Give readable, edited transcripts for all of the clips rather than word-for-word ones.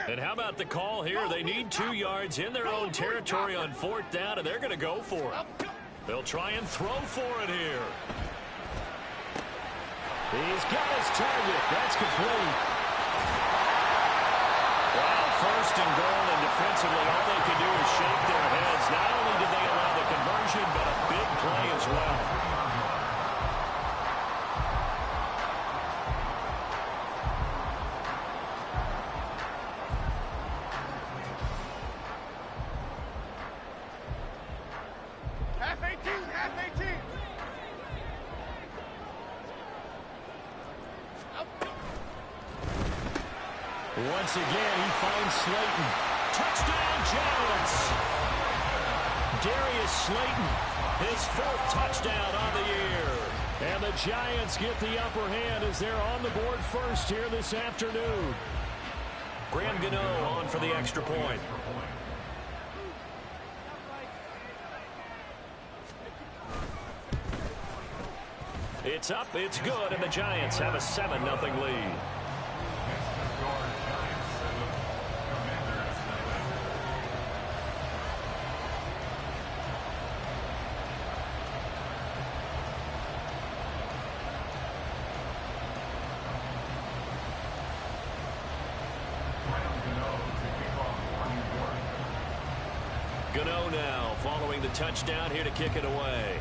And how about the call here? They need 2 yards in their own territory on 4th down, and they're going to go for it. They'll try and throw for it here. He's got his target. That's complete. Wow, 1st and goal, and defensively, all they can do is shake their heads. Not only did they allow the conversion, but a big play as well. Once again, he finds Slayton. Touchdown, Giants! Darius Slayton, his 4th touchdown on the year. And the Giants get the upper hand as they're on the board first here this afternoon. Graham Gano on for the extra point. It's up, it's good, and the Giants have a 7-0 lead. Gano now following the touchdown here to kick it away.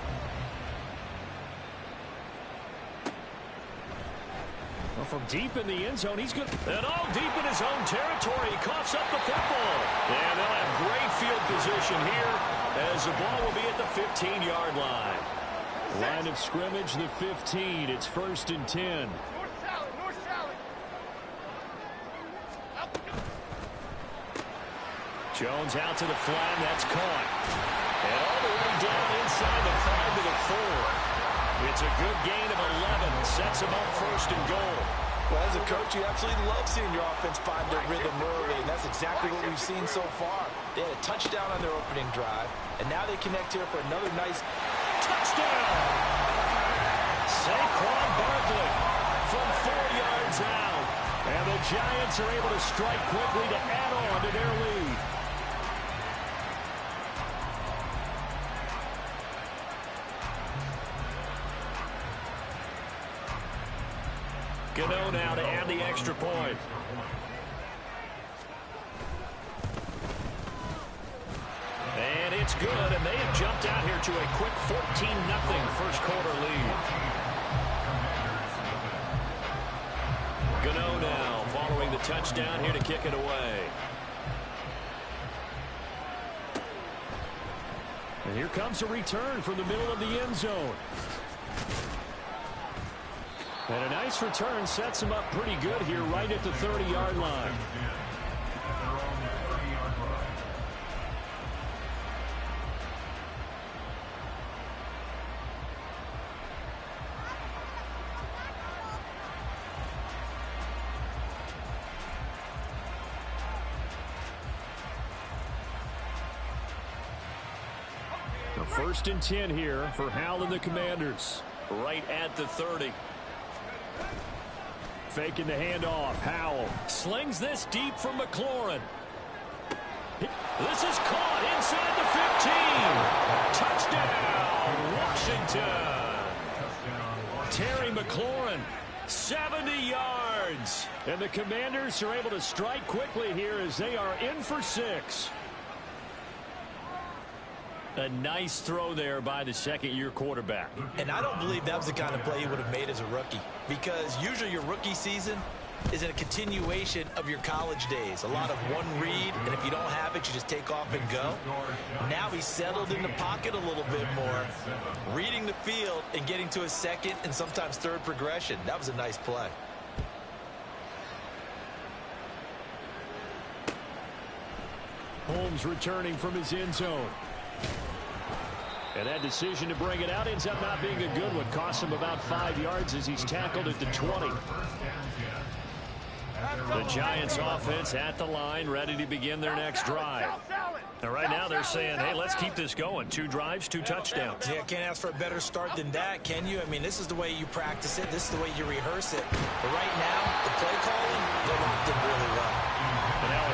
Well, from deep in the end zone, he's good. And all deep in his own territory, he coughs up the football. And they'll have great field position here as the ball will be at the 15-yard line. Line of scrimmage, the 15. It's 1st and 10. Jones out to the flat, and that's caught. And all the way down inside the 5 to the 4. It's a good gain of 11. Sets him up 1st and goal. Well, as a coach, you absolutely love seeing your offense find their rhythm early, and that's exactly what we've seen so far. They had a touchdown on their opening drive, and now they connect here for another nice touchdown. Saquon Barkley from 4 yards out. And the Giants are able to strike quickly to add on to their lead. Gano now to add the extra point. And it's good, and they have jumped out here to a quick 14-0 first quarter lead. Gano now following the touchdown here to kick it away. And here comes a return from the middle of the end zone. And a nice return sets him up pretty good here right at the 30-yard line. The 1st and 10 here for Hal and the Commanders. Right at the 30. Faking the handoff. Howell slings this deep from McLaurin. This is caught inside the 15. Touchdown, Washington. Terry McLaurin, 70 yards. And the Commanders are able to strike quickly here as they are in for 6. A nice throw there by the second-year quarterback. And I don't believe that was the kind of play he would have made as a rookie, because usually your rookie season is a continuation of your college days. A lot of one read, and if you don't have it, you just take off and go. Now he's settled in the pocket a little bit more, reading the field and getting to his second and sometimes third progression. That was a nice play. Holmes returning from his end zone. And that decision to bring it out ends up not being a good one. Costs him about 5 yards as he's tackled at the 20. The Giants offense at the line, ready to begin their next drive. And right now they're saying, hey, let's keep this going. 2 drives, 2 touchdowns. Yeah, can't ask for a better start than that, can you? I mean, this is the way you practice it. This is the way you rehearse it. But right now, the play calling, they're locked in really well. And now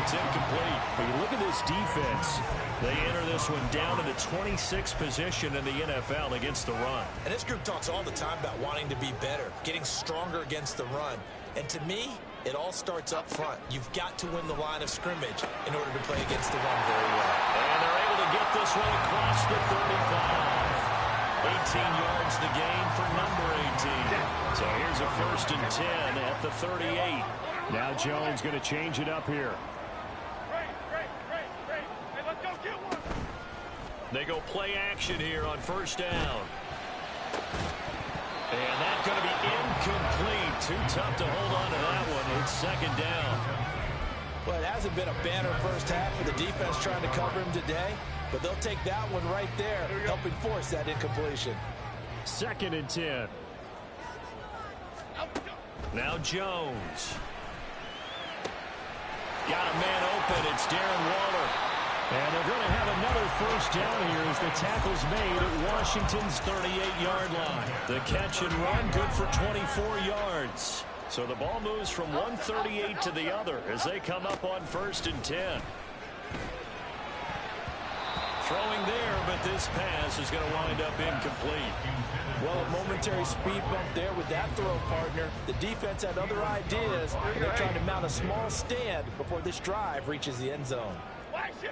It's incomplete. But you look at this defense. They enter this one down in the 26th position in the NFL against the run. And this group talks all the time about wanting to be better, getting stronger against the run. And to me, it all starts up front. You've got to win the line of scrimmage in order to play against the run very well. And they're able to get this one across the 35. 18 yards the gain for number 18. So here's a 1st and 10 at the 38. Now Jones going to change it up here. Hey, let's go get one. They go play action here on 1st down. And that's going to be incomplete. Too tough to hold on to that one. It's 2nd down. Well, it hasn't been a banner first half for the defense trying to cover him today, but they'll take that one right there, helping force that incompletion. 2nd and 10. Now Jones. Got a man open. It's Darren Waller. And they're going to have another 1st down here as the tackle's made at Washington's 38-yard line. The catch and run good for 24 yards. So the ball moves from 138 to the other as they come up on 1st and 10. Throwing there, but this pass is going to wind up incomplete. Well, a momentary speed bump there with that throw, partner. The defense had other ideas, and they're trying to mount a small stand before this drive reaches the end zone.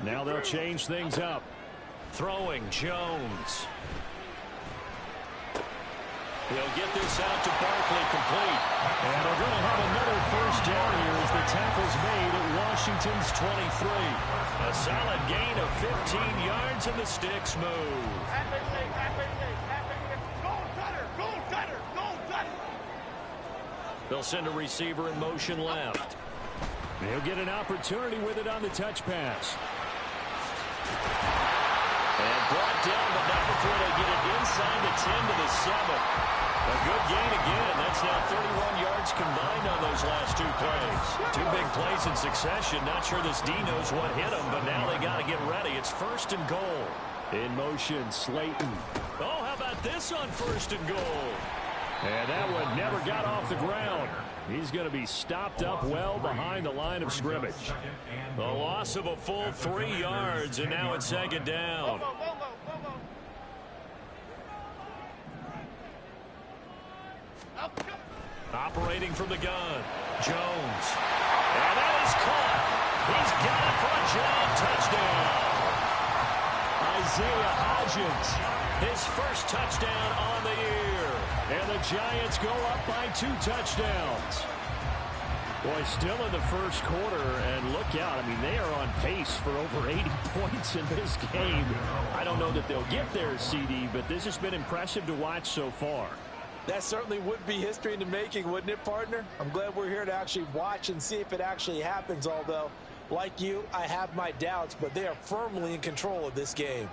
Now they'll change things up. Throwing, Jones. He'll get this out to Barkley, complete. And they're going to have another 1st down here as the tackle's made at Washington's 23. A solid gain of 15 yards and the sticks move. They'll send a receiver in motion left. He'll get an opportunity with it on the touch pass. And brought down, but not before they get it inside the 10 to the 7. A good gain again. That's now 31 yards combined on those last 2 plays. 2 big plays in succession. Not sure this D knows what hit him, but now they got to get ready. It's 1st and goal. In motion, Slayton. Oh, how about this on 1st and goal? And that one never got off the ground. He's going to be stopped up well behind the line of scrimmage. The loss of a full 3 yards, and now it's 2nd down. Operating from the gun, Jones. And that is caught. He's got it for a jump touchdown. Isaiah Hodgins, his 1st touchdown on the year. And the Giants go up by 2 touchdowns. Boy, still in the 1st quarter, and look out. I mean, they are on pace for over 80 points in this game. I don't know that they'll get there, CD, but this has been impressive to watch so far. That certainly would be history in the making, wouldn't it, partner? I'm glad we're here to actually watch and see if it actually happens, although, like you, I have my doubts, but they are firmly in control of this game.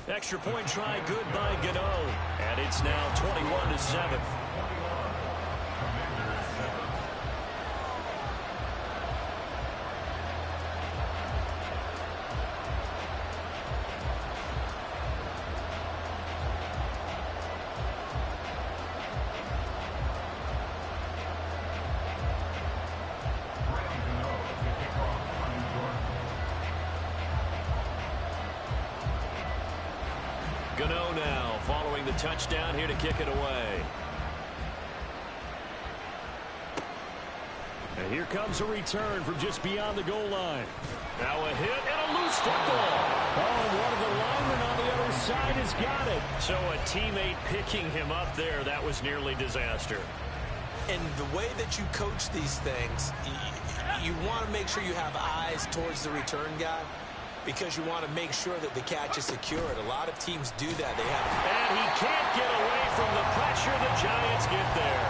Extra point try good by Gano, and it's now 21-7. Gano now following the touchdown here to kick it away. And here comes a return from just beyond the goal line. Now a hit and a loose football. Oh, one of the linemen on the other side has got it. So a teammate picking him up there, that was nearly disaster. And the way that you coach these things, you want to make sure you have eyes towards the return guy, because you want to make sure that the catch is secured. A lot of teams do that. They have. And he can't get away from the pressure. The Giants get there.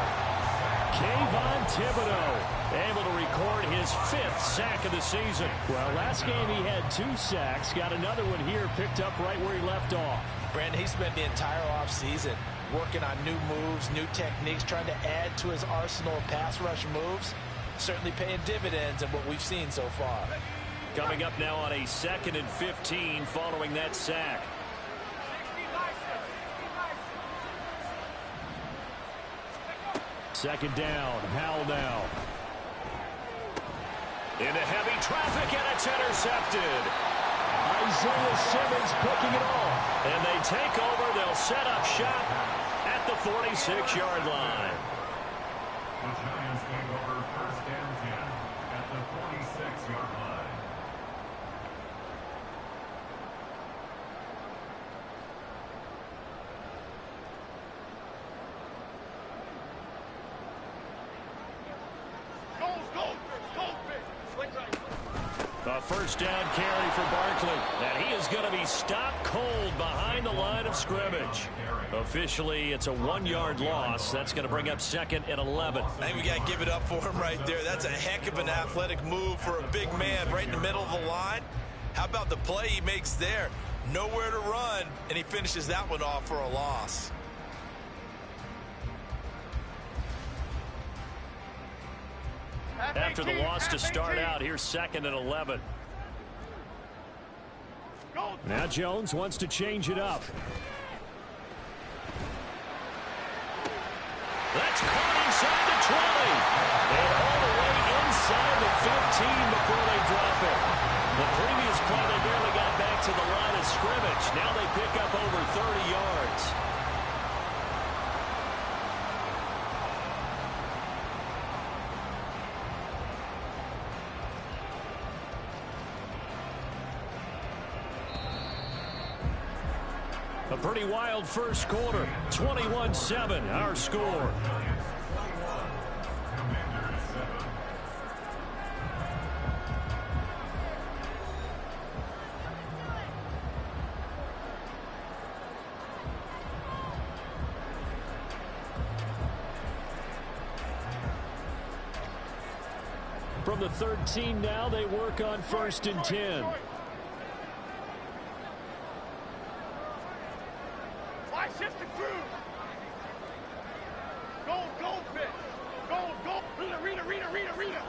Kayvon Thibodeau able to record his 5th sack of the season. Well, last game he had 2 sacks. Got another one here picked up right where he left off. Brandon, he spent the entire offseason working on new moves, new techniques, trying to add to his arsenal of pass rush moves. Certainly paying dividends in what we've seen so far. Coming up now on a 2nd and 15 following that sack. Second down. Howell now. Into heavy traffic, and it's intercepted. Isaiah Simmons picking it off. And they take over. They'll set up shop at the 46-yard line. The Giants take over first and 10 at the 46-yard line. A first down carry for Barkley. And he is going to be stopped cold behind the line of scrimmage. Officially, it's a 1-yard loss. That's going to bring up second and 11. I think we got to give it up for him right there. That's a heck of an athletic move for a big man right in the middle of the line. How about the play he makes there? Nowhere to run, and he finishes that one off for a loss. After the loss to start out, here's second and 11. Now Jones wants to change it up. That's caught inside the 20. And all the way inside the 15 before they drop it. The previous play, they barely got back to the line of scrimmage. Now they pick up over 30 yards. A pretty wild first quarter. 21-7, our score. From the 13 now, they work on first and 10. Shift the crew. Goldfish. Rita.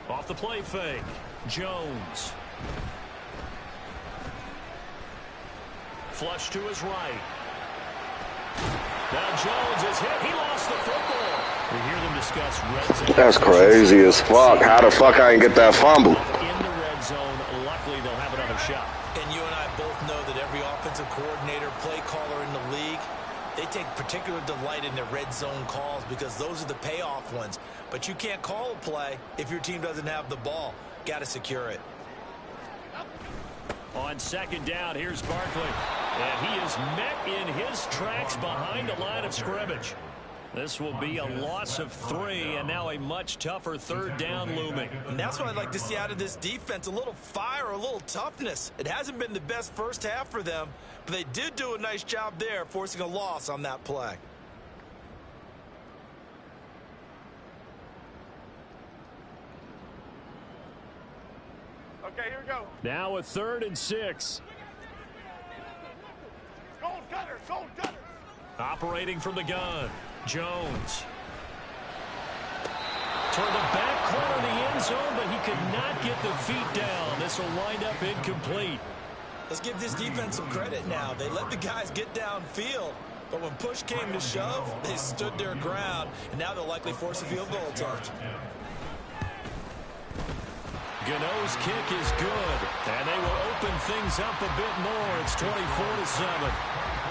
Off the play fake. Jones. Flush to his right. Now Jones is hit. He lost the football. We hear them discuss red zone. That's crazy as fuck. How the fuck I didn't get that fumble? In the red zone. Luckily, they'll have another shot. And you and I both know that every offensive coordinator, play caller in the league, they take particular delight in their red zone calls because those are the payoff ones. But you can't call a play if your team doesn't have the ball. Got to secure it. On second down, here's Barkley. And he is met in his tracks behind the line of scrimmage. This will be a loss of 3, and now a much tougher third down looming. And that's what I'd like to see out of this defense, a little fire, a little toughness. It hasn't been the best first half for them, but they did do a nice job there, forcing a loss on that play. Okay, here we go. Now a 3rd and 6. Gold gutter. Operating from the gun. Jones. Toward the back corner of the end zone, but he could not get the feet down. This will wind up incomplete. Let's give this defense some credit now. They let the guys get downfield, but when push came to shove, they stood their ground, and now they'll likely force a field goal attempt. Gano's kick is good, and they will open things up a bit more. It's 24-7.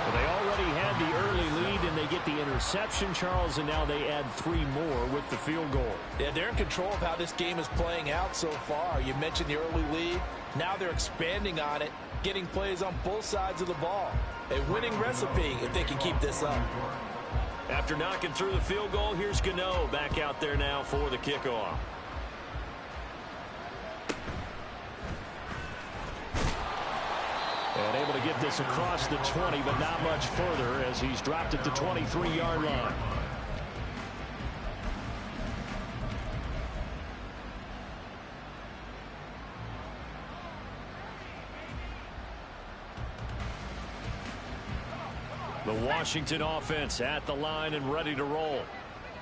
Well, they already had the early lead, and they get the interception, Charles, and now they add 3 more with the field goal. Yeah, they're in control of how this game is playing out so far. You mentioned the early lead. Now they're expanding on it, getting plays on both sides of the ball. A winning recipe if they can keep this up. After knocking through the field goal, here's Gano back out there now for the kickoff. And able to get this across the 20, but not much further as he's dropped at the 23-yard line. The Washington offense at the line and ready to roll.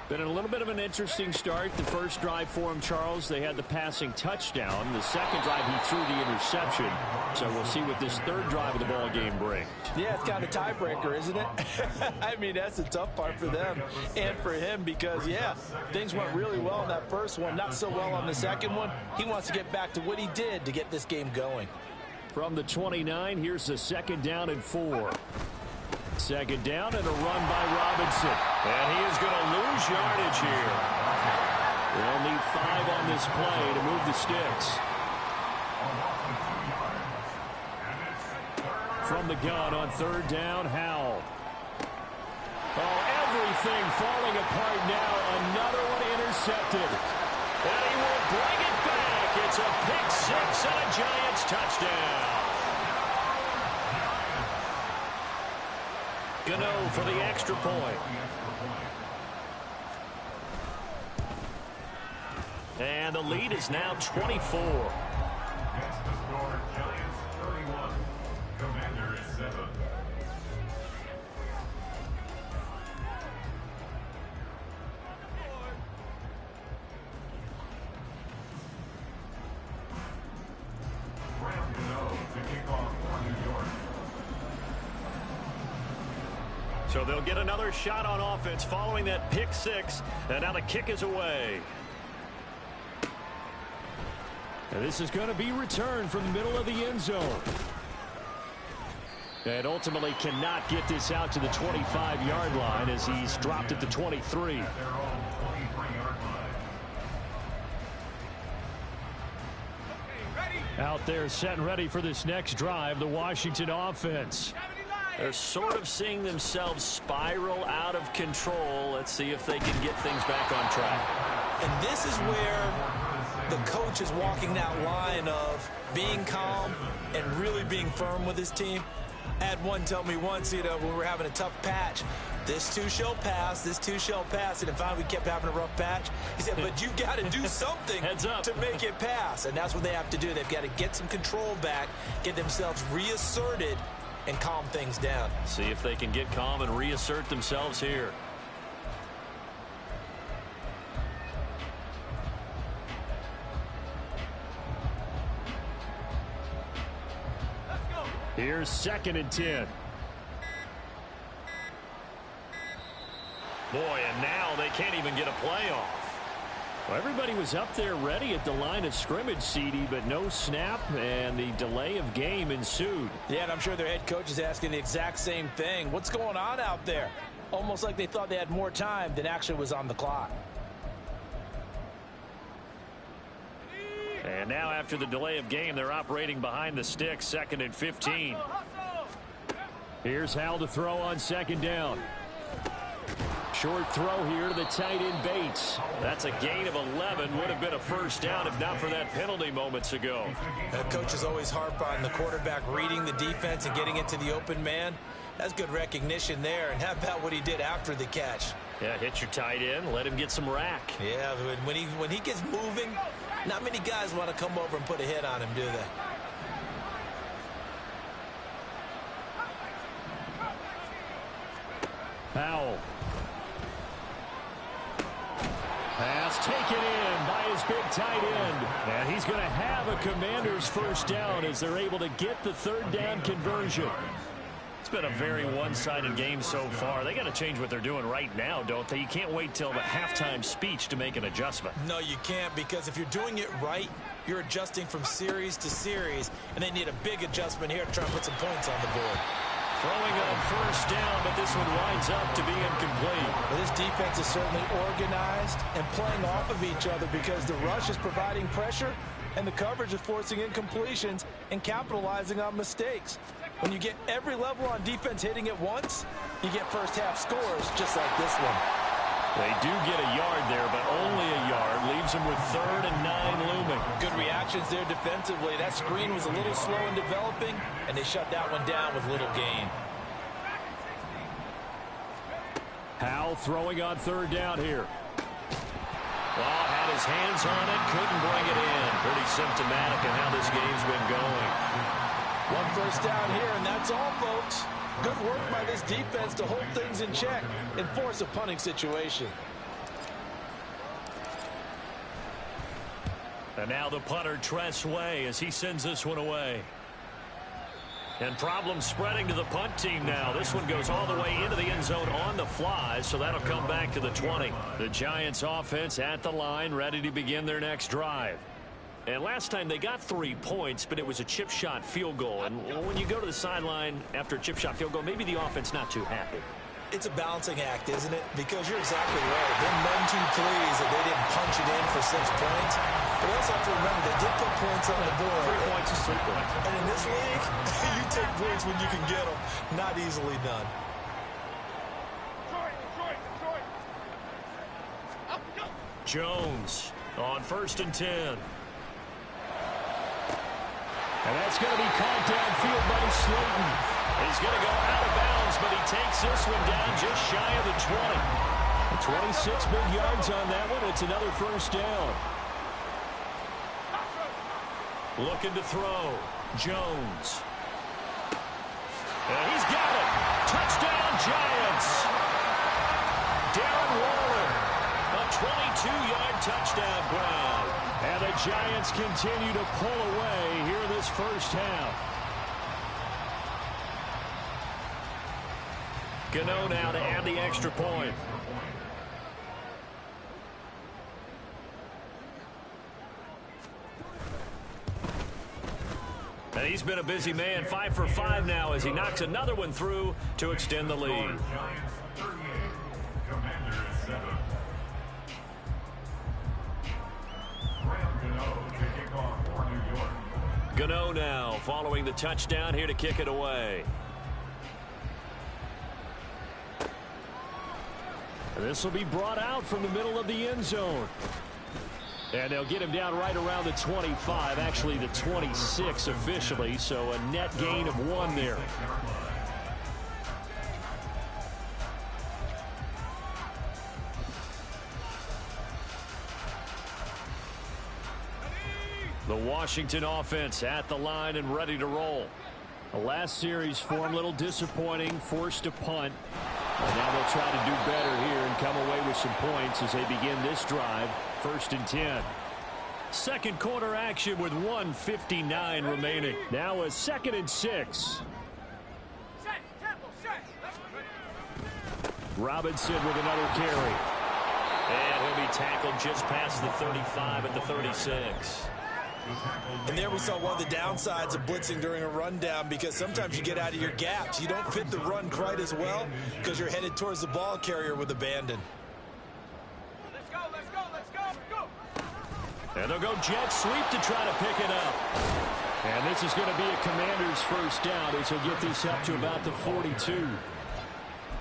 Been a little bit of an interesting start. The first drive for him, Charles, they had the passing touchdown. The second drive, he threw the interception. So we'll see what this third drive of the ball game brings. Yeah, it's kind of a tiebreaker, isn't it? I mean, that's the tough part for them and for him because, yeah, things went really well in that first one, not so well on the second one. He wants to get back to what he did to get this game going. From the 29, here's the 2nd down and 4. 2nd down and a run by Robinson. And he is going to lose yardage here. They'll need 5 on this play to move the sticks. From the gun on 3rd down, Howell. Oh, everything falling apart now. Another one intercepted. And he will bring it back. It's a pick 6 and a Giants touchdown. Gano for the extra point. And the lead is now 24. Next to score, Giants 31. Commanders 7. Graham Gano to kick off for New York. So they'll get another shot on offense following that pick 6. And now the kick is away. And this is going to be returned from the middle of the end zone. And ultimately cannot get this out to the 25-yard line as he's dropped at the 23. Out there set and ready for this next drive, the Washington offense. They're sort of seeing themselves spiral out of control. Let's see if they can get things back on track. And this is where the coach is walking that line of being calm and really being firm with his team. I had one tell me once, when we were having a tough patch, this too shall pass, this too shall pass. And finally we kept having a rough patch. He said, but you got to do something to make it pass. And that's what they have to do. They've got to get some control back, get themselves reasserted, and calm things down. See if they can get calm and reassert themselves here. Here's 2nd and 10. Boy, and now they can't even get a play off. Well, everybody was up there ready at the line of scrimmage, CD, but no snap, and the delay of game ensued. Yeah, and I'm sure their head coach is asking the exact same thing. What's going on out there? Almost like they thought they had more time than actually was on the clock. And now after the delay of game, they're operating behind the sticks, 2nd and 15. Here's Howell to throw on 2nd down. Short throw here to the tight end Bates. That's a gain of 11. Would have been a first down if not for that penalty moments ago. The coaches always harp on the quarterback reading the defense and getting into the open man. That's good recognition there. And how about what he did after the catch? Yeah, hit your tight end. Let him get some rack. Yeah, when he gets moving, not many guys want to come over and put a hit on him, do they? Powell. Pass taken in by his big tight end. And he's going to have a Commanders first down as they're able to get the 3rd down conversion. It's been a very one-sided game so far. They got to change what they're doing right now, don't they? You can't wait till the halftime speech to make an adjustment. No, you can't, because if you're doing it right, you're adjusting from series to series, and they need a big adjustment here to try and put some points on the board. Throwing on first down, but this one winds up to be incomplete. Well, this defense is certainly organized and playing off of each other because the rush is providing pressure and the coverage is forcing incompletions and capitalizing on mistakes. When you get every level on defense hitting at once, you get first half scores just like this one. They do get a yard there, but only a yard. Leaves them with 3rd and 9 looming. Good reactions there defensively. That screen was a little slow in developing, and they shut that one down with little gain. Howell throwing on 3rd down here. Well, had his hands on it, couldn't bring it in. Pretty symptomatic of how this game's been going. One first down here, and that's all, folks. Good work by this defense to hold things in check and force a punting situation. And now the punter, Tress Way, as he sends this one away. And problems spreading to the punt team now. This one goes all the way into the end zone on the fly, so that'll come back to the 20. The Giants offense at the line, ready to begin their next drive. And last time they got 3 points, but it was a chip shot field goal. And when you go to the sideline after a chip shot field goal, maybe the offense not too happy. It's a balancing act, isn't it? Because you're exactly right. They're none too pleased that they didn't punch it in for 6 points. But also have to remember, they did put points on the board. 3 points is 3 points. And in this league, you take points when you can get them. Not easily done. Jones on 1st and 10. And that's going to be caught downfield by Slayton. He's going to go out of bounds, but he takes this one down just shy of the 20. 26 big yards on that one. It's another 1st down. Looking to throw. Jones. And he's got it. Touchdown, Giants. Darren Waller. A 22-yard touchdown grab. And the Giants continue to pull away here in this first half. Gano now to add the extra point. And he's been a busy man, 5 for 5 now as he knocks another one through to extend the lead. Giants 38, Commanders 7. Graham Gano to kick off for New York. Gano now following the touchdown here to kick it away. This will be brought out from the middle of the end zone. And they'll get him down right around the 25, actually the 26 officially, so a net gain of 1 there. The Washington offense at the line and ready to roll. The last series for him, a little disappointing, forced to punt. And now they'll try to do better here and come away with some points as they begin this drive. 1st and 10. Second quarter action with 1:59 remaining. Now a 2nd and 6. Robinson with another carry. And he'll be tackled just past the 35 at the 36. And there we saw one of the downsides of blitzing during a rundown, because sometimes you get out of your gaps. You don't fit the run quite as well because you're headed towards the ball carrier with abandon. Let's go, let's go, let's go, let's go. And they'll go jet sweep to try to pick it up. And this is going to be a Commander's 1st down as he'll get this up to about the 42.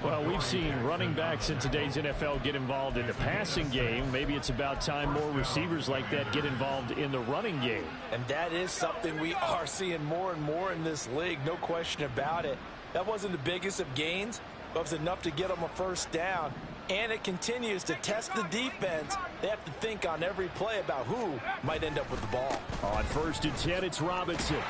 Well, we've seen running backs in today's NFL get involved in the passing game. Maybe it's about time more receivers like that get involved in the running game. And that is something we are seeing more and more in this league, no question about it. That wasn't the biggest of gains, but it was enough to get them a 1st down. And it continues to test the defense. They have to think on every play about who might end up with the ball. On 1st and 10, it's Robinson.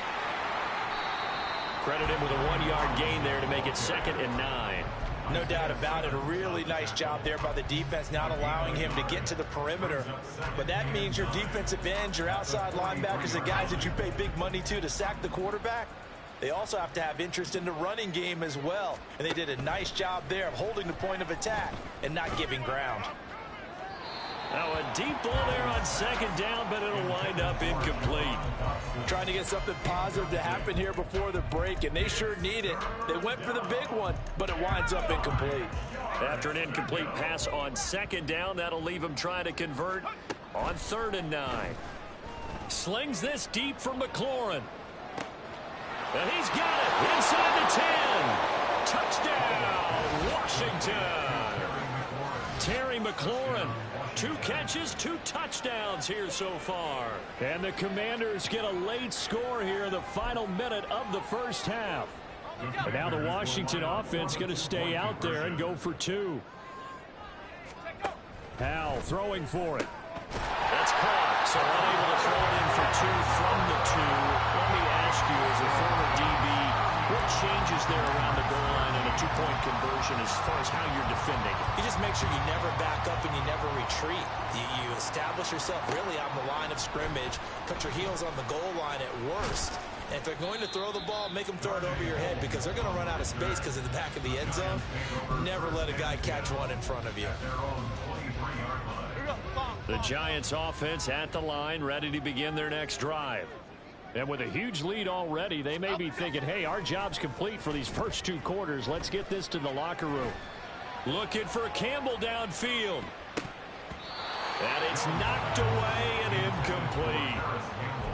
Credit him with a 1-yard gain there to make it 2nd and 9. No doubt about it. A really nice job there by the defense, not allowing him to get to the perimeter. But that means your defensive ends, your outside linebackers, the guys that you pay big money to sack the quarterback, they also have to have interest in the running game as well. And they did a nice job there of holding the point of attack and not giving ground. Now a deep ball there on 2nd down, but it'll wind up incomplete. Trying to get something positive to happen here before the break, and they sure need it. They went for the big one, but it winds up incomplete. After an incomplete pass on 2nd down, that'll leave him trying to convert on 3rd and 9. Slings this deep from McLaurin. And he's got it inside the 10. Touchdown, Washington. Terry McLaurin. 2 catches, 2 touchdowns here so far. And the Commanders get a late score here in the final minute of the 1st half. But now the Washington offense going to stay out there and go for 2. Howell throwing for it. That's caught, so unable to throw it in for 2 from the 2. Let me ask you, as a former DB, what changes there around the goal line in a two-point conversion as far as how you're defending? You just make sure you never back up and you never retreat. You establish yourself really on the line of scrimmage, put your heels on the goal line at worst. And if they're going to throw the ball, make them throw it over your head because they're going to run out of space because in the back of the end zone, never let a guy catch one in front of you. The Giants offense at the line, ready to begin their next drive. And with a huge lead already, they may be thinking, hey, our job's complete for these first two quarters. Let's get this to the locker room. Looking for Campbell downfield. And it's knocked away and incomplete.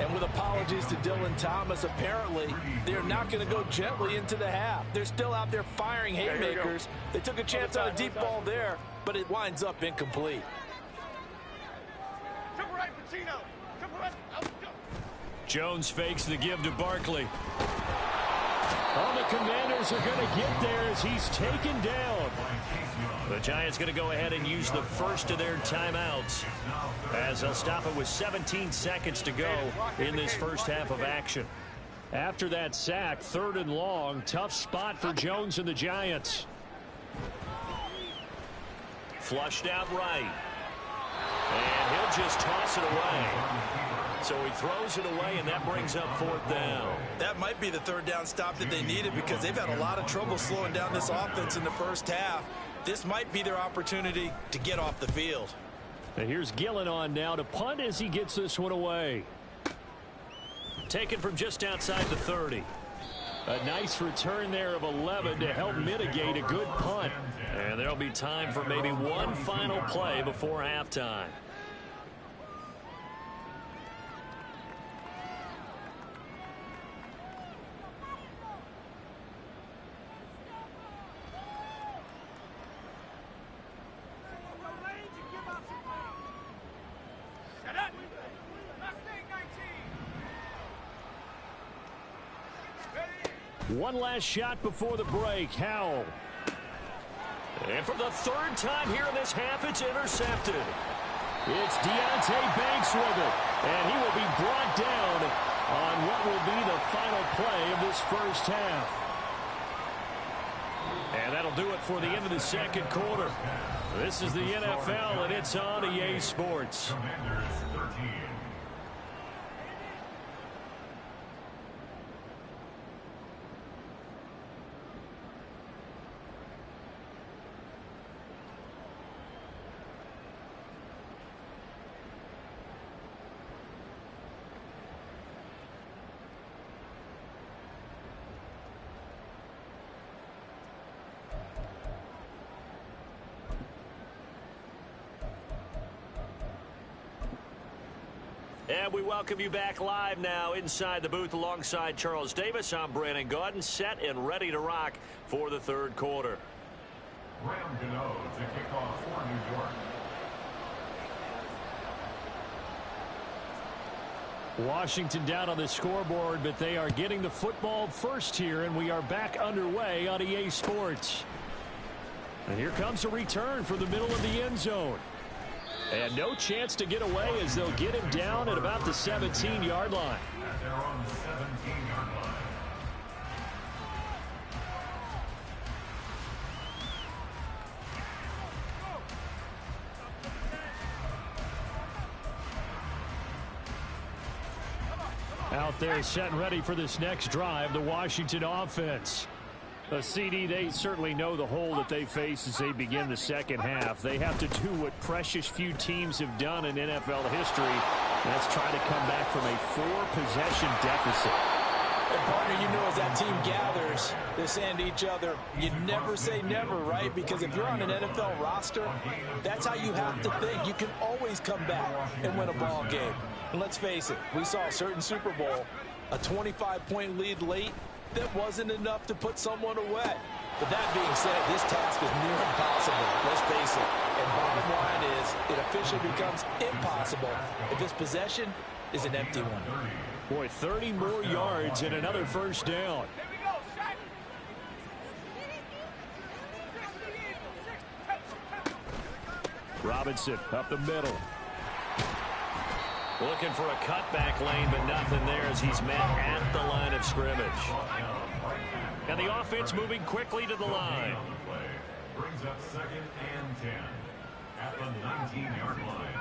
And with apologies to Dylan Thomas, apparently they're not going to go gently into the half. They're still out there firing haymakers. They took a chance on a deep ball there, but it winds up incomplete. Jones fakes the give to Barkley. Oh, the Commanders are going to get there as he's taken down. The Giants going to go ahead and use the first of their timeouts as they'll stop it with 17 seconds to go in this first half of action. After that sack, 3rd and long, tough spot for Jones and the Giants. Flushed out right. And he'll just toss it away. So he throws it away, and that brings up 4th down. That might be the 3rd down stop that they needed because they've had a lot of trouble slowing down this offense in the first half. This might be their opportunity to get off the field. And here's Gillen on now to punt as he gets this one away. Taken from just outside the 30. A nice return there of 11 to help mitigate a good punt. And there'll be time for maybe one final play before halftime. One last shot before the break. Howell. And for the 3rd time here in this half, it's intercepted. It's Deontay Banks with it. And he will be brought down on what will be the final play of this first half. And that'll do it for the end of the second quarter. This is the NFL, and it's on EA Sports. And we welcome you back live now inside the booth alongside Charles Davis. I'm Brandon Gaudin, set and ready to rock for the 3rd quarter. Graham Gano to kick off for New York. Washington down on the scoreboard, but they are getting the football first here, and we are back underway on EA Sports. And here comes a return from the middle of the end zone. And no chance to get away as they'll get him down at about the 17-yard line. At their own 17-yard line. Out there set and ready for this next drive, the Washington offense. A CD, they certainly know the hole that they face as they begin the second half. They have to do what precious few teams have done in NFL history. That's try to come back from a 4-possession deficit. And partner, you know as that team gathers, they're saying to each other, you never say never, right? Because if you're on an NFL roster, that's how you have to think. You can always come back and win a ball game. And let's face it, we saw a certain Super Bowl, a 25-point lead late, that wasn't enough to put someone away. But that being said, this task is near impossible. Let's face it. And bottom line is, it officially becomes impossible if this possession is an empty one. Boy, 30 more yards and another first down. Robinson up the middle. Looking for a cutback lane, but nothing there as he's met at the line of scrimmage. And the offense moving quickly to the line. Brings up 2nd and 10 at the 19-yard line.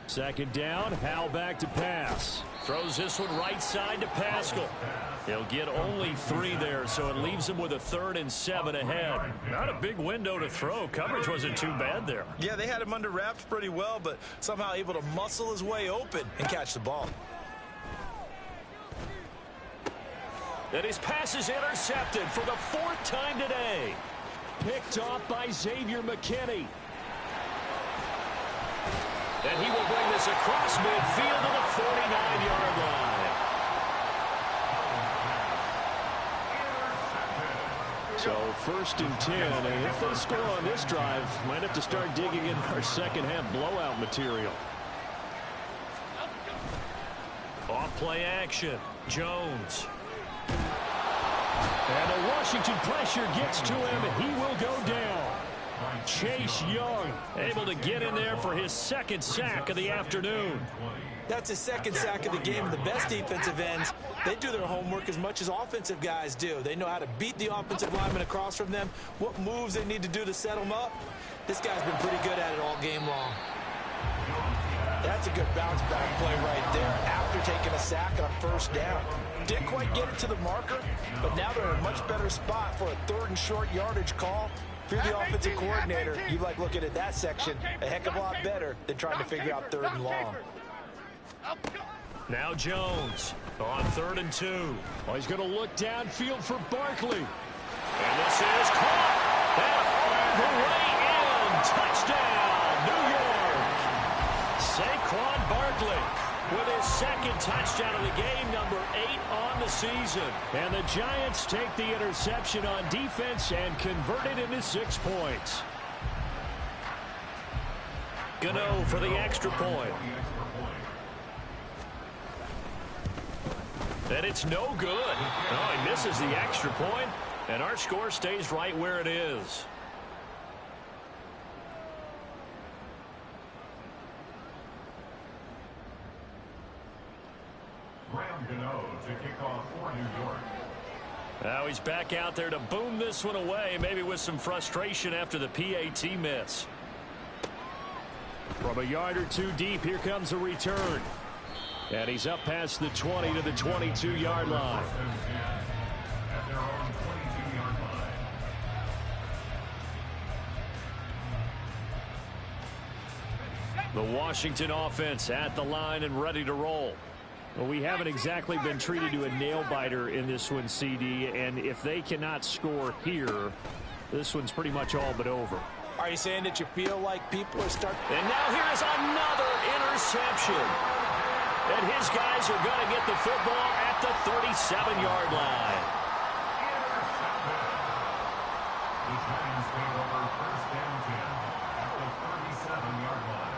Second down, Howell back to pass. Throws this one right side to Pascal. He'll get only 3 there, so it leaves him with a 3rd and 7 ahead. Not a big window to throw. Coverage wasn't too bad there. Yeah, they had him under wraps pretty well, but somehow able to muscle his way open and catch the ball. And his pass is intercepted for the 4th time today. Picked off by Xavier McKinney. And he will bring this across midfield to the 49-yard line. So 1st and 10, and if they score on this drive, might have to start digging in our second half blowout material. Off play action, Jones. And the Washington pressure gets to him, and he will go down. Chase Young able to get in there for his 2nd sack of the afternoon. That's his 2nd sack of the game. The best defensive ends, they do their homework as much as offensive guys do. They know how to beat the offensive lineman across from them, what moves they need to do to set them up. This guy's been pretty good at it all game long. That's a good bounce back play right there after taking a sack on 1st down. Didn't quite get it to the marker, but now they're in a much better spot for a 3rd and short yardage call. If you're the offensive coordinator, you like looking at that section a heck of a lot better than trying to figure out 3rd and long. Now Jones on 3rd and 2. Oh, he's going to look downfield for Barkley. And this is caught. And all the way in. Touchdown, New York. Saquon Barkley with his 2nd touchdown of the game, number 8 on the season. And the Giants take the interception on defense and convert it into 6 points. Gano for the extra point. And it's no good. Oh, he misses the extra point, and our score stays right where it is. To kick off for New York. Now he's back out there to boom this one away, maybe with some frustration after the PAT miss. From a yard or 2 deep, here comes a return. And he's up past the 20 to the 22-yard line. At their own 22-yard line. The Washington offense at the line and ready to roll. Well, we haven't exactly been treated to a nail-biter in this one, CD, and if they cannot score here, this one's pretty much all but over. Are you saying that you feel like people are starting? And now here's another interception. And his guys are going to get the football at the 37-yard line. The Giants take over 1st and 10 at the 37-yard line.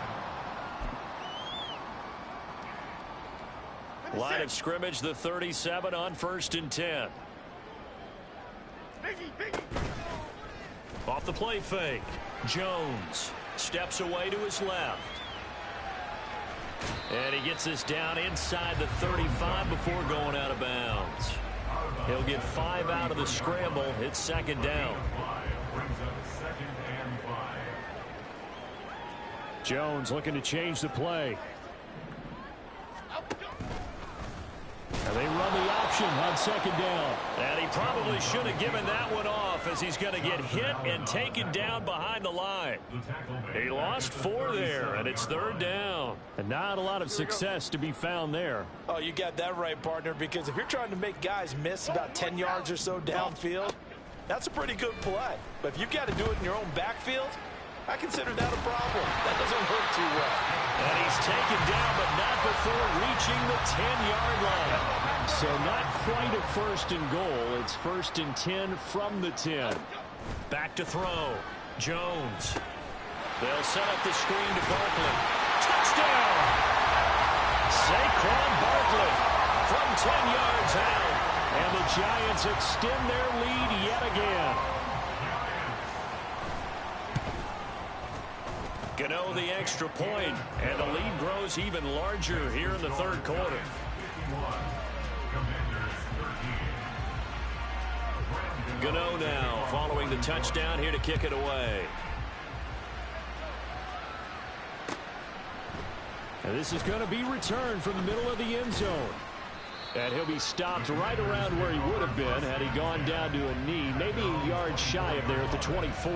Line of scrimmage, the 37 on 1st and 10. Off the play fake. Jones steps away to his left. And he gets this down inside the 35 before going out of bounds. He'll get 5 out of the scramble. It's 2nd down. Brings up 2nd and 5. Jones looking to change the play. And they run the option on 2nd down. And he probably should have given that one off as he's going to get hit and taken down behind the line. He lost 4 there, and it's 3rd down. And not a lot of success to be found there. Oh, you got that right, partner, because if you're trying to make guys miss about 10 yards or so downfield, that's a pretty good play. But if you got to do it in your own backfield, I consider that a problem. That doesn't work too well. And he's taken down, but not before reaching the 10-yard line. So not quite a 1st and goal. It's 1st and 10 from the 10. Back to throw. Jones. They'll set up the screen to Barkley. Touchdown! Saquon Barkley from 10 yards out. And the Giants extend their lead yet again. Gano the extra point, and the lead grows even larger here in the 3rd quarter. Gano now following the touchdown here to kick it away. And this is going to be returned from the middle of the end zone. And he'll be stopped right around where he would have been had he gone down to a knee, maybe a yard shy of there at the 24.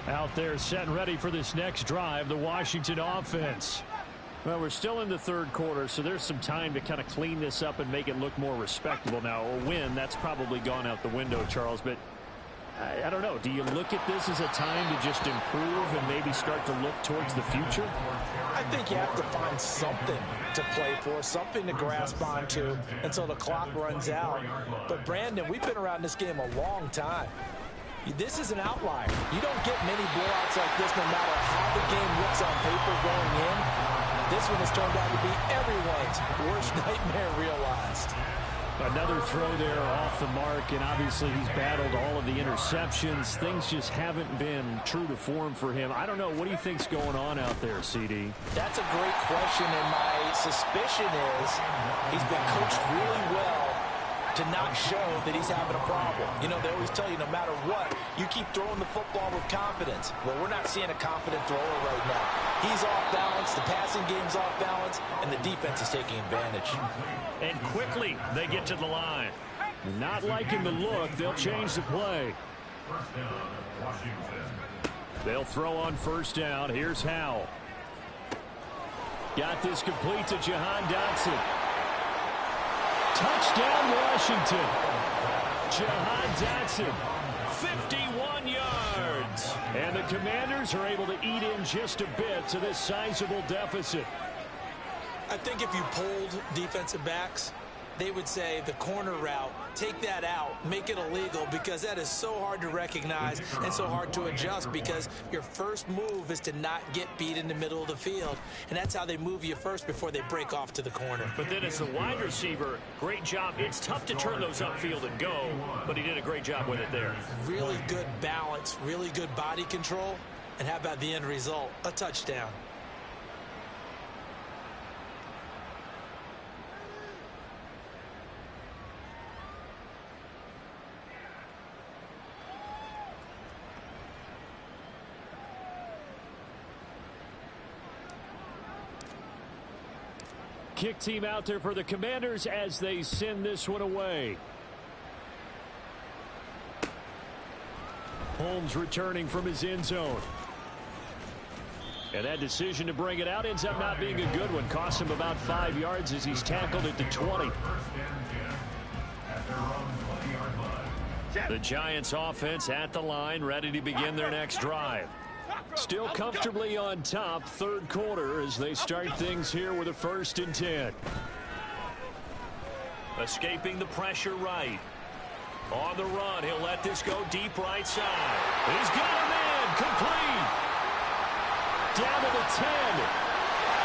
Out there set and ready for this next drive, the Washington offense. Well, we're still in the third quarter, so there's some time to kind of clean this up and make it look more respectable now. A win, that's probably gone out the window, Charles, but I don't know. Do you look at this as a time to just improve and maybe start to look towards the future? I think you have to find something to play for, something to grasp onto until the clock runs out. But, Brandon, we've been around this game a long time. This is an outlier. You don't get many blowouts like this no matter how the game looks on paper going in. This one has turned out to be everyone's worst nightmare realized. Another throw there off the mark, and obviously he's battled all of the interceptions. Things just haven't been true to form for him. I don't know. What do you think's going on out there, CD? That's a great question, and my suspicion is he's been coached really well to not show that he's having a problem. You know, they always tell you no matter what, you keep throwing the football with confidence. Well, we're not seeing a confident thrower right now. He's off balance, the passing game's off balance, and the defense is taking advantage. And quickly, they get to the line. Not liking the look, they'll change the play. First down, Washington. They'll throw on first down. Here's Howell. Got this complete to Jahan Dotson. Touchdown, Washington. Jahan Dotson, 51 yards. And the Commanders are able to eat in just a bit to this sizable deficit. I think if you polled defensive backs, they would say the corner route, take that out, make it illegal, because that is so hard to recognize and so hard to adjust, because your first move is to not get beat in the middle of the field, and that's how they move you first before they break off to the corner. But then as a wide receiver, great job. It's tough to turn those upfield and go, but he did a great job with it there. Really good balance, really good body control, and how about the end result? A touchdown. Kick team out there for the Commanders as they send this one away. Holmes returning from his end zone. And that decision to bring it out ends up not being a good one. Cost him about 5 yards as he's tackled at the 20. The Giants offense at the line, ready to begin their next drive. Still comfortably on top, third quarter, as they start things here with a 1st and 10. Escaping the pressure right. On the run, he'll let this go deep right side. He's got him in, complete. Down to the 10.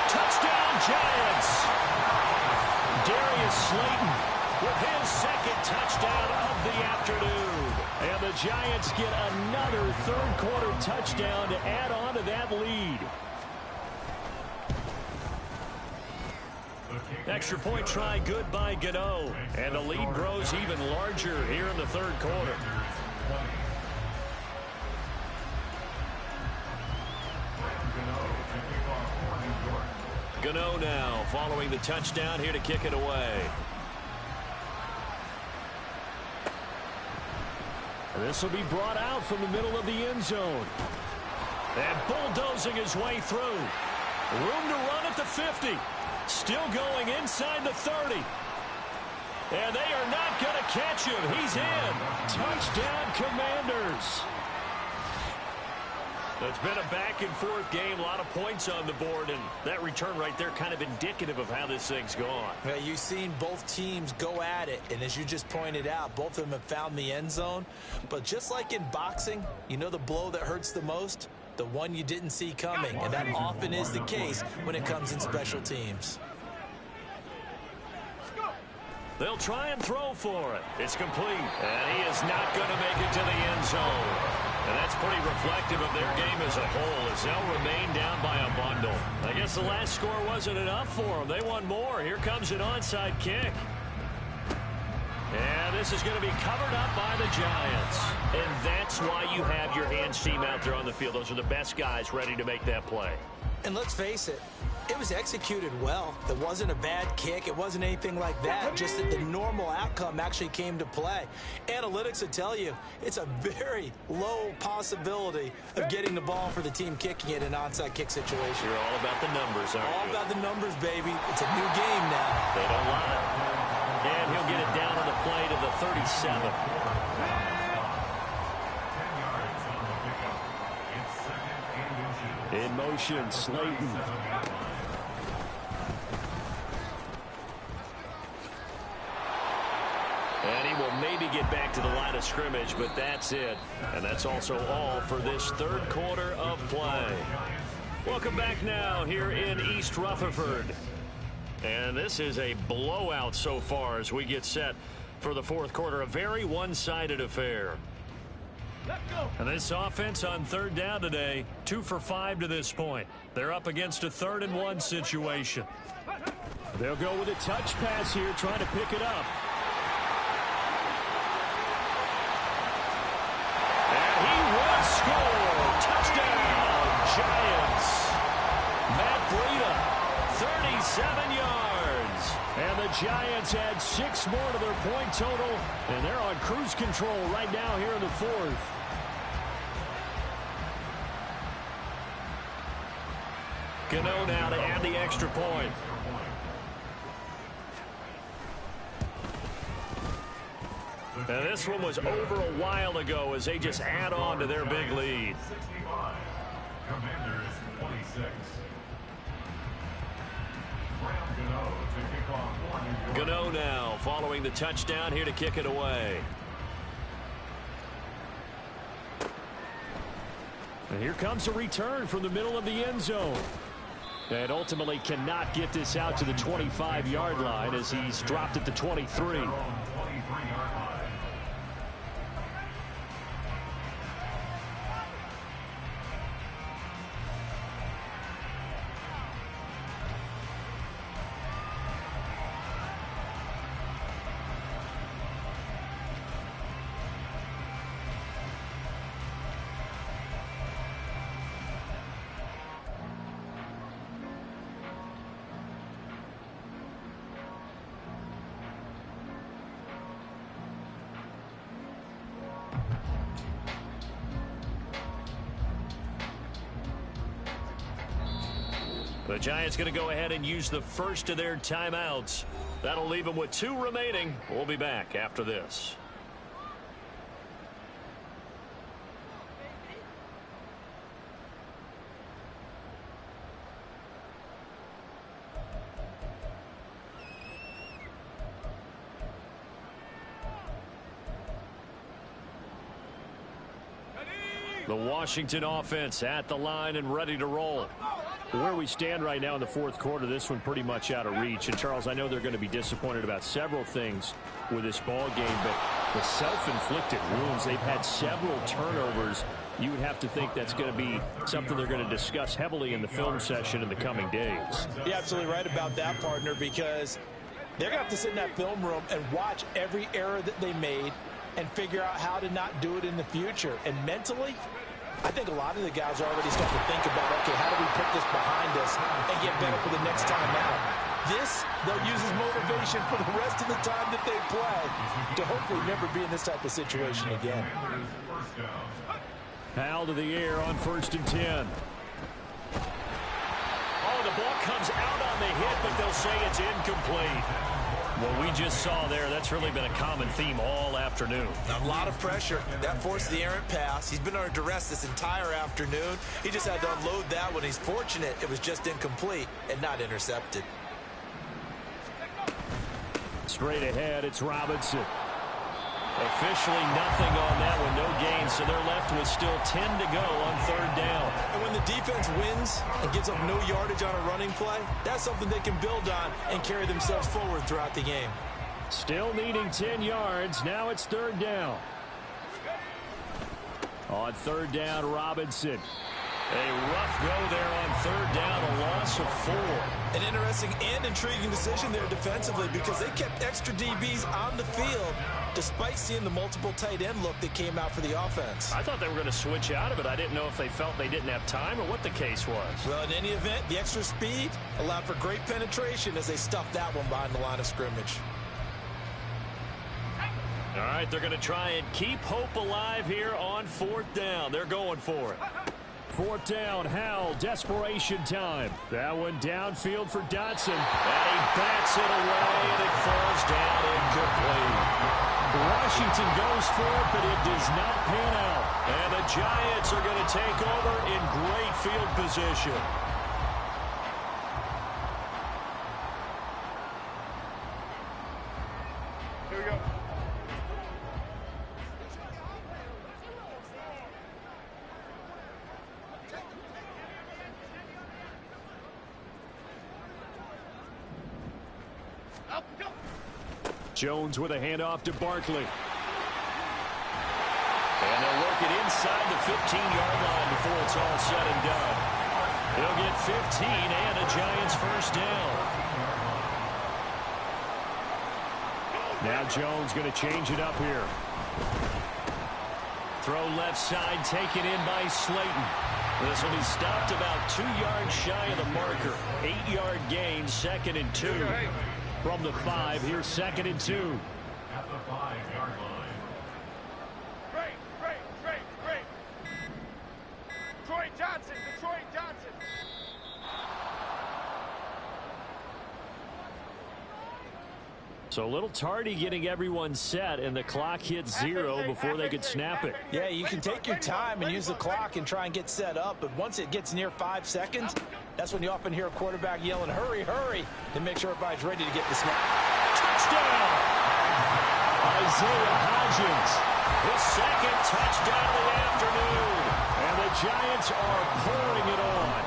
Touchdown, Giants. Darius Slayton with his 2nd touchdown of the afternoon. And the Giants get another third quarter touchdown to add on to that lead. Extra point try good by Gano. And the lead grows even larger here in the third quarter. Gano now following the touchdown here to kick it away. This will be brought out from the middle of the end zone. And bulldozing his way through. Room to run at the 50. Still going inside the 30. And they are not going to catch him. He's in. Touchdown, Commanders. It's been a back-and-forth game, a lot of points on the board, and that return right there kind of indicative of how this thing's gone. Well, you've seen both teams go at it, and as you just pointed out, both of them have found the end zone. But just like in boxing, you know the blow that hurts the most? The one you didn't see coming, and that often is the case when it comes in special teams. They'll try and throw for it. It's complete, and he is not going to make it to the end zone. And that's pretty reflective of their game as a whole, as they'll remain down by a bundle. I guess the last score wasn't enough for them. They want more. Here comes an onside kick. And this is going to be covered up by the Giants. And that's why you have your hands team out there on the field. Those are the best guys ready to make that play. And let's face it, it was executed well. It wasn't a bad kick. It wasn't anything like that. Just that the normal outcome actually came to play. Analytics will tell you it's a very low possibility of getting the ball for the team kicking it in an onside kick situation. You're all about the numbers, aren't you? All about the numbers, baby. It's a new game now. They don't lie. And he'll get it down on the play to the 37. 10 yards on the pickup. It's second and inches. In motion, Slayton. And he will maybe get back to the line of scrimmage, but that's it. And that's also all for this third quarter of play. Welcome back now here in East Rutherford. And this is a blowout so far as we get set for the fourth quarter. A very one-sided affair. And this offense on third down today, 2 for 5 to this point. They're up against a 3rd and 1 situation. They'll go with a touch pass here, trying to pick it up. And he will score. Touchdown, Giants. Matt Breida, 37 yards. And the Giants add 6 more to their point total. And they're on cruise control right now here in the fourth. Gano now to add the extra point. And this one was over a while ago as they just add on to their big lead. 65. Commanders 26. Gano now following the touchdown here to kick it away. And here comes a return from the middle of the end zone. And ultimately cannot get this out to the 25-yard line as he's dropped at the 23. The Giants going to go ahead and use the first of their timeouts. That'll leave them with 2 remaining. We'll be back after this. The Washington offense at the line and ready to roll. Where we stand right now in the fourth quarter, this one pretty much out of reach. And, Charles, I know they're going to be disappointed about several things with this ball game, but the self-inflicted wounds, they've had several turnovers. You would have to think that's going to be something they're going to discuss heavily in the film session in the coming days. You're absolutely right about that, partner, because they're going to have to sit in that film room and watch every error that they made and figure out how to not do it in the future. And mentally, I think a lot of the guys are already starting to think about, okay, how do we put this behind us and get better for the next time out? This, they'll use as motivation for the rest of the time that they play to hopefully never be in this type of situation again. Hal to the air on 1st and 10. Oh, the ball comes out on the hit, but they'll say it's incomplete. What we just saw there, that's really been a common theme all afternoon. A lot of pressure. That forced the errant pass. He's been under duress this entire afternoon. He just had to unload that one. He's fortunate it was just incomplete and not intercepted. Straight ahead, it's Robinson. Officially nothing on that one, no gain, so they're left with still 10 to go on 3rd down. And when the defense wins and gives up no yardage on a running play, that's something they can build on and carry themselves forward throughout the game. Still needing 10 yards. Now it's 3rd down. On third down, Robinson. A rough go there on third down, a loss of 4. An interesting and intriguing decision there defensively because they kept extra DBs on the field despite seeing the multiple tight end look that came out for the offense. I thought they were going to switch out of it. I didn't know if they felt they didn't have time or what the case was. Well, in any event, the extra speed allowed for great penetration as they stuffed that one behind the line of scrimmage. All right, they're going to try and keep hope alive here on fourth down. They're going for it. Fourth down, Howell, desperation time. That one downfield for Dotson. And he bats it away, and it falls down incomplete. Washington goes for it, but it does not pan out. And the Giants are going to take over in great field position. Here we go. Jones with a handoff to Barkley. And they'll work it inside the 15-yard line before it's all said and done. He'll get 15 and a Giants first down. Now Jones going to change it up here. Throw left side, taken in by Slayton. This will be stopped about 2 yards shy of the marker. 8-yard gain, 2nd and 2. From the 5, here's 2nd and 2. At the 5-yard line. Great. Detroit Johnson. So a little tardy getting everyone set, and the clock hits 0 before they could snap it. Yeah, you can take your time and use the clock and try and get set up, but once it gets near 5 seconds, that's when you often hear a quarterback yelling, hurry, hurry, to make sure everybody's ready to get the snap. Touchdown! Isaiah Hodgins, his 2nd touchdown of the afternoon. And the Giants are pouring it on.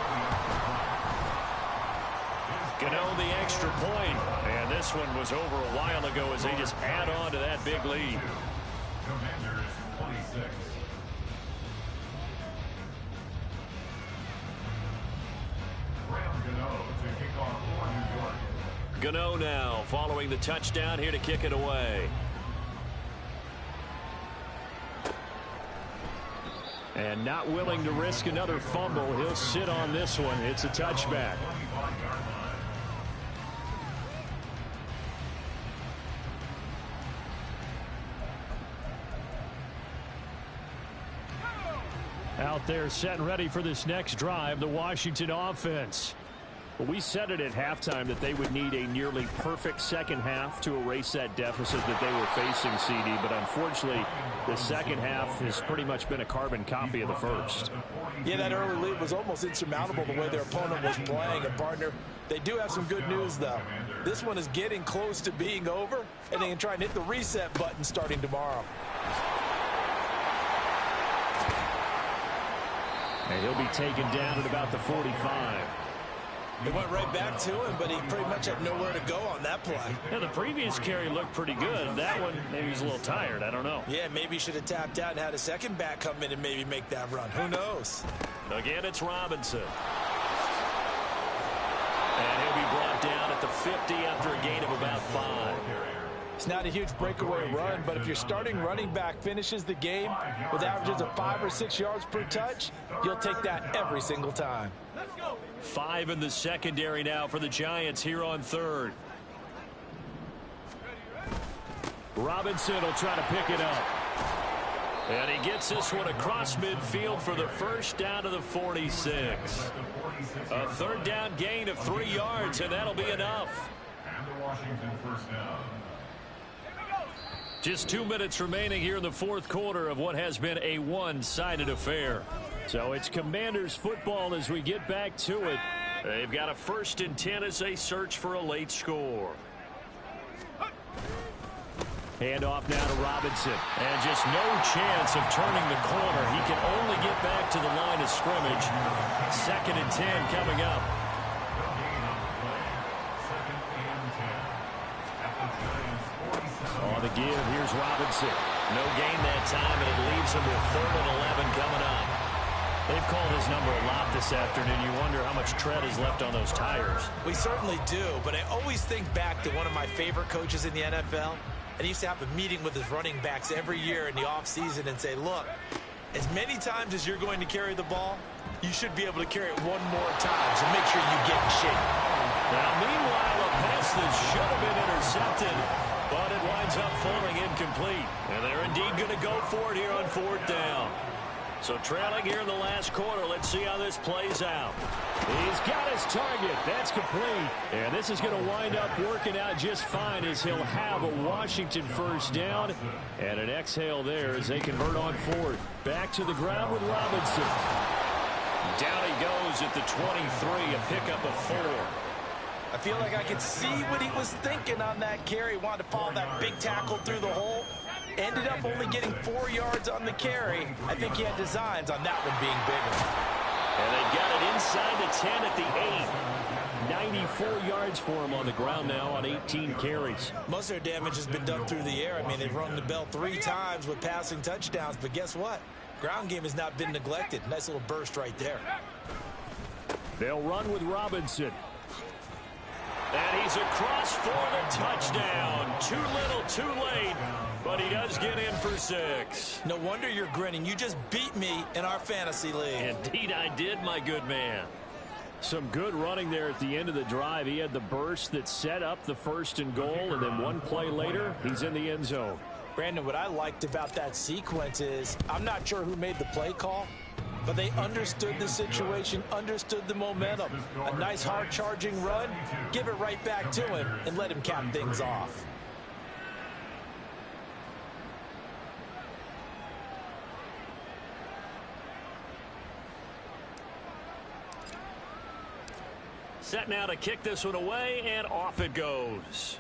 Gano the extra point. And this one was over a while ago as they just add on to that big lead. Commanders 26. Graham Gano to kick off for New York. Gano now following the touchdown here to kick it away. And not willing to risk another fumble. He'll sit on this one. It's a touchback. 25-yard line. Out there set and ready for this next drive, the Washington offense. Well, we said it at halftime that they would need a nearly perfect second half to erase that deficit that they were facing, CD. But unfortunately, the second half has pretty much been a carbon copy of the first. Yeah, that early lead was almost insurmountable the way their opponent was playing. And, partner, they do have some good news, though. This one is getting close to being over, and they can try and hit the reset button starting tomorrow. And he'll be taken down at about the 45. They went right back to him, but he pretty much had nowhere to go on that play. Yeah, the previous carry looked pretty good. That one, maybe he's a little tired. I don't know. Yeah, maybe he should have tapped out and had a second back come in and maybe make that run. Who knows? Again, it's Robinson. And he'll be brought down at the 50 after a gain of about 5. It's not a huge breakaway run, but if your starting running back finishes the game with averages of 5 or 6 yards per touch, you'll take that every single time. 5 in the secondary now for the Giants here on third. Robinson will try to pick it up. And he gets this one across midfield for the first down to the 46. A third down gain of 3 yards, and that'll be enough. And the Washington first down. Just 2 minutes remaining here in the fourth quarter of what has been a one-sided affair. So it's Commanders football as we get back to it. They've got a 1st and 10 as they search for a late score. Handoff now to Robinson. And just no chance of turning the corner. He can only get back to the line of scrimmage. 2nd and 10 coming up. On the give, here's Robinson. No gain that time, and it leaves him with 3rd and 11 coming up. They've called his number a lot this afternoon. You wonder how much tread is left on those tires. We certainly do, but I always think back to one of my favorite coaches in the NFL. And he used to have a meeting with his running backs every year in the offseason and say, look, as many times as you're going to carry the ball, you should be able to carry it one more time, so make sure you get in shape. Now, meanwhile, a pass that should have been intercepted, but it winds up falling incomplete. And they're indeed going to go for it here on 4th down. So trailing here in the last quarter. Let's see how this plays out. He's got his target. That's complete. And this is going to wind up working out just fine as he'll have a Washington 1st down. And an exhale there as they convert on 4th. Back to the ground with Robinson. Down he goes at the 23, a pickup of 4. I feel like I could see what he was thinking on that carry. Wanted to follow that big tackle through the hole. Ended up only getting 4 yards on the carry. I think he had designs on that one being bigger. And they've got it inside the 10 at the 8. 94 yards for him on the ground now on 18 carries. Most of their damage has been done through the air. I mean, they've rung the bell 3 times with passing touchdowns, but guess what? Ground game has not been neglected. Nice little burst right there. They'll run with Robinson. And he's across for the touchdown. Too little, too late, but he does get in for 6. No wonder you're grinning. You just beat me in our fantasy league. Indeed I did, my good man. Some good running there at the end of the drive. He had the burst that set up the 1st and goal, and then one play later, he's in the end zone. Brandon, what I liked about that sequence is I'm not sure who made the play call, but they understood the situation, understood the momentum. A nice hard-charging run, give it right back to him, and let him cap things off. Set now to kick this one away, and off it goes.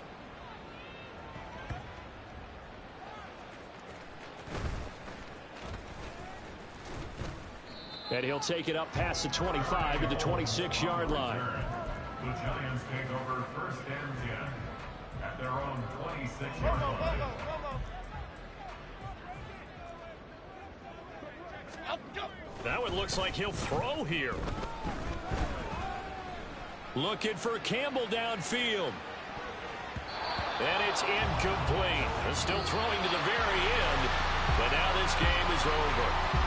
And he'll take it up past the 25 to the 26-yard line. The Giants take over 1st and 10 at their own 26-yard line. That one looks like he'll throw here. Looking for Campbell downfield. And it's incomplete. They're still throwing to the very end, but now this game is over.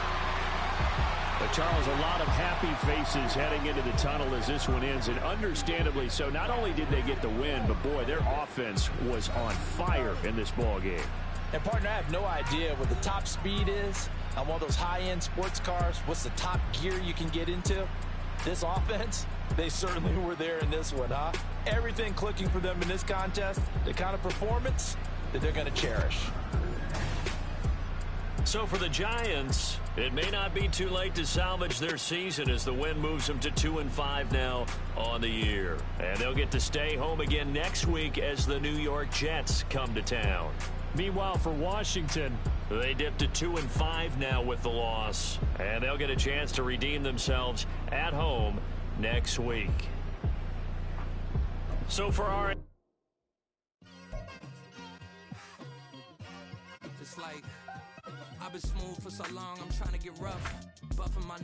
But Charles, a lot of happy faces heading into the tunnel as this one ends, and understandably so. Not only did they get the win, but boy, their offense was on fire in this ball game. And partner, I have no idea what the top speed is on one of those high-end sports cars. What's the top gear you can get into? This offense, they certainly were there in this one, huh? Everything clicking for them in this contest, the kind of performance that they're going to cherish. So for the Giants, it may not be too late to salvage their season as the win moves them to 2-5 now on the year. And they'll get to stay home again next week as the New York Jets come to town. Meanwhile, for Washington, they dip to 2-5 now with the loss. And they'll get a chance to redeem themselves at home next week. So for our... Just like I've been smooth for so long, I'm trying to get rough. Buffing my